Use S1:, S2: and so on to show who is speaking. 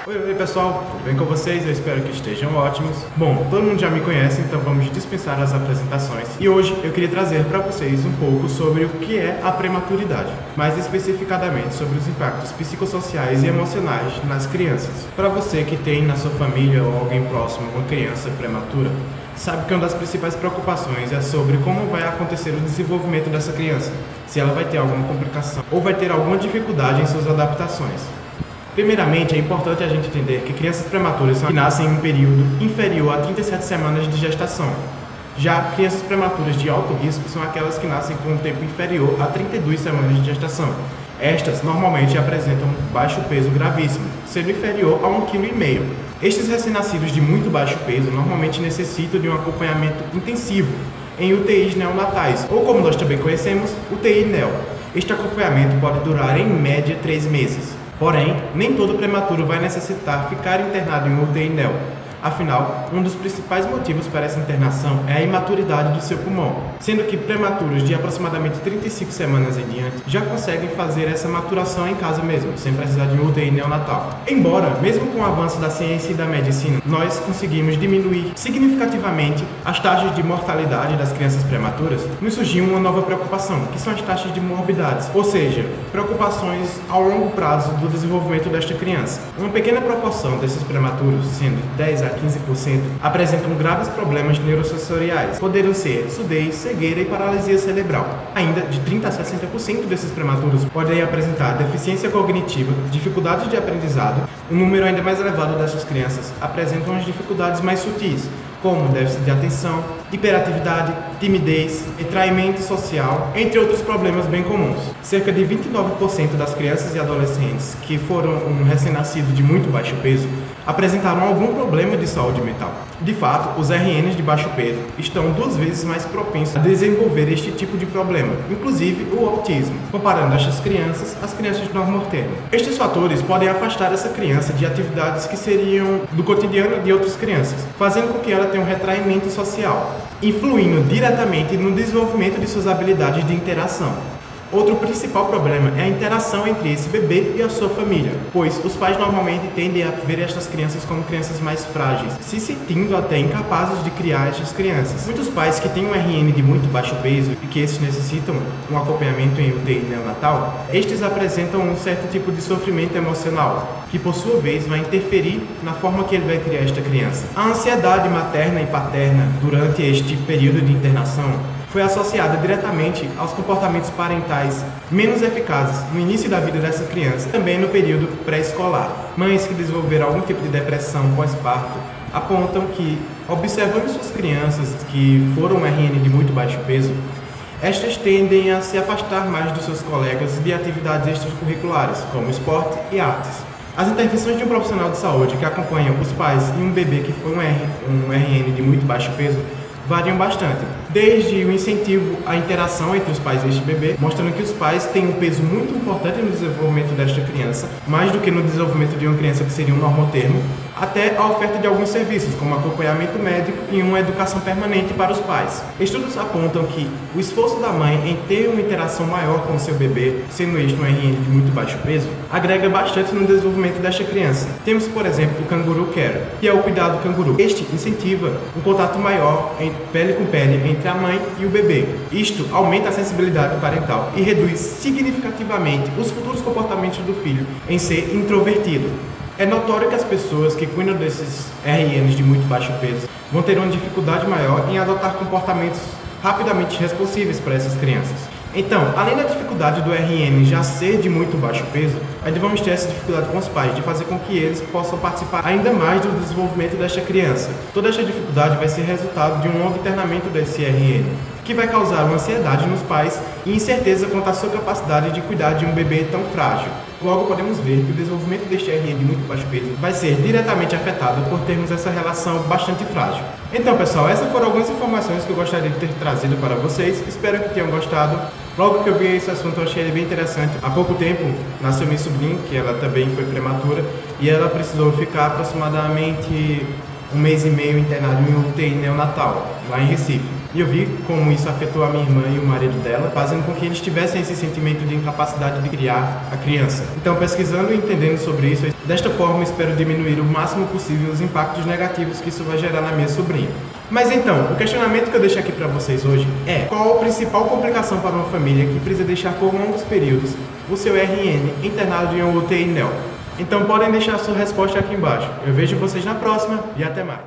S1: Oi pessoal, tudo bem com vocês? Eu espero que estejam ótimos. Bom, todo mundo já me conhece, então vamos dispensar as apresentações. E hoje eu queria trazer para vocês um pouco sobre o que é a prematuridade, mais especificadamente sobre os impactos psicossociais e emocionais nas crianças. Para você que tem na sua família ou alguém próximo uma criança prematura, sabe que uma das principais preocupações é sobre como vai acontecer o desenvolvimento dessa criança, se ela vai ter alguma complicação ou vai ter alguma dificuldade em suas adaptações. Primeiramente, é importante a gente entender que crianças prematuras são que nascem em um período inferior a 37 semanas de gestação. Já crianças prematuras de alto risco são aquelas que nascem com um tempo inferior a 32 semanas de gestação. Estas normalmente apresentam baixo peso gravíssimo, sendo inferior a 1,5 kg. Estes recém-nascidos de muito baixo peso normalmente necessitam de um acompanhamento intensivo em UTIs neonatais, ou como nós também conhecemos, UTI neo. Este acompanhamento pode durar em média 3 meses. Porém, nem todo prematuro vai necessitar ficar internado em UTI neo. Afinal, um dos principais motivos para essa internação é a imaturidade do seu pulmão, sendo que prematuros de aproximadamente 35 semanas em diante já conseguem fazer essa maturação em casa mesmo, sem precisar de UTI neonatal. Embora, mesmo com o avanço da ciência e da medicina, nós conseguimos diminuir significativamente as taxas de mortalidade das crianças prematuras, nos surgiu uma nova preocupação, que são as taxas de morbidades, ou seja, preocupações ao longo prazo do desenvolvimento desta criança. Uma pequena proporção desses prematuros, sendo 10 a 15%, apresentam graves problemas neurosensoriais, podendo ser surdez, cegueira e paralisia cerebral. Ainda, de 30 a 60% desses prematuros podem apresentar deficiência cognitiva, dificuldades de aprendizado. Um número ainda mais elevado dessas crianças apresentam as dificuldades mais sutis, como déficit de atenção, hiperatividade, timidez, retraimento social, entre outros problemas bem comuns. Cerca de 29% das crianças e adolescentes que foram um recém-nascido de muito baixo peso apresentaram algum problema de saúde mental. De fato, os RNs de baixo peso estão 2 vezes mais propensos a desenvolver este tipo de problema, inclusive o autismo, comparando estas crianças às crianças de normotermo. Estes fatores podem afastar essa criança de atividades que seriam do cotidiano de outras crianças, fazendo com que ela tenha um retraimento social, influindo diretamente no desenvolvimento de suas habilidades de interação. Outro principal problema é a interação entre esse bebê e a sua família, pois os pais normalmente tendem a ver estas crianças como crianças mais frágeis, se sentindo até incapazes de criar estas crianças. Muitos pais que têm um RN de muito baixo peso e que esses necessitam um acompanhamento em UTI neonatal, estes apresentam um certo tipo de sofrimento emocional, que por sua vez vai interferir na forma que ele vai criar esta criança. A ansiedade materna e paterna durante este período de internação foi associada diretamente aos comportamentos parentais menos eficazes no início da vida dessa criança, também no período pré-escolar. Mães que desenvolveram algum tipo de depressão pós-parto apontam que, observando suas crianças que foram RN de muito baixo peso, estas tendem a se afastar mais dos seus colegas de atividades extracurriculares, como esporte e artes. As intervenções de um profissional de saúde que acompanham os pais e um bebê que foi um RN de muito baixo peso variam bastante, desde o incentivo à interação entre os pais e este bebê, mostrando que os pais têm um peso muito importante no desenvolvimento desta criança, mais do que no desenvolvimento de uma criança que seria um normotermo, até a oferta de alguns serviços, como acompanhamento médico e uma educação permanente para os pais. Estudos apontam que o esforço da mãe em ter uma interação maior com o seu bebê, sendo este um RN de muito baixo peso, agrega bastante no desenvolvimento desta criança. Temos, por exemplo, o Canguru Care, que é o cuidado canguru. Este incentiva um contato maior pele com pele entre a mãe e o bebê. Isto aumenta a sensibilidade parental e reduz significativamente os futuros comportamentos do filho em ser introvertido. É notório que as pessoas que cuidam desses RNs de muito baixo peso vão ter uma dificuldade maior em adotar comportamentos rapidamente responsíveis para essas crianças. Então, além da dificuldade do RN já ser de muito baixo peso, ainda vamos ter essa dificuldade com os pais, de fazer com que eles possam participar ainda mais do desenvolvimento desta criança. Toda esta dificuldade vai ser resultado de um longo internamento desse RN, que vai causar uma ansiedade nos pais e incerteza quanto à sua capacidade de cuidar de um bebê tão frágil. Logo, podemos ver que o desenvolvimento deste RN de muito baixo peso vai ser diretamente afetado por termos essa relação bastante frágil. Então, pessoal, essas foram algumas informações que eu gostaria de ter trazido para vocês. Espero que tenham gostado. Logo que eu vi esse assunto, eu achei ele bem interessante. Há pouco tempo, nasceu minha sobrinha, que ela também foi prematura, e ela precisou ficar aproximadamente 1 mês e meio internada em UTI neonatal, lá em Recife. E eu vi como isso afetou a minha irmã e o marido dela, fazendo com que eles tivessem esse sentimento de incapacidade de criar a criança. Então, pesquisando e entendendo sobre isso, desta forma espero diminuir o máximo possível os impactos negativos que isso vai gerar na minha sobrinha. Mas então, o questionamento que eu deixo aqui para vocês hoje é: qual a principal complicação para uma família que precisa deixar por longos períodos o seu RN internado em uma UTI NEL? Então podem deixar a sua resposta aqui embaixo. Eu vejo vocês na próxima e até mais.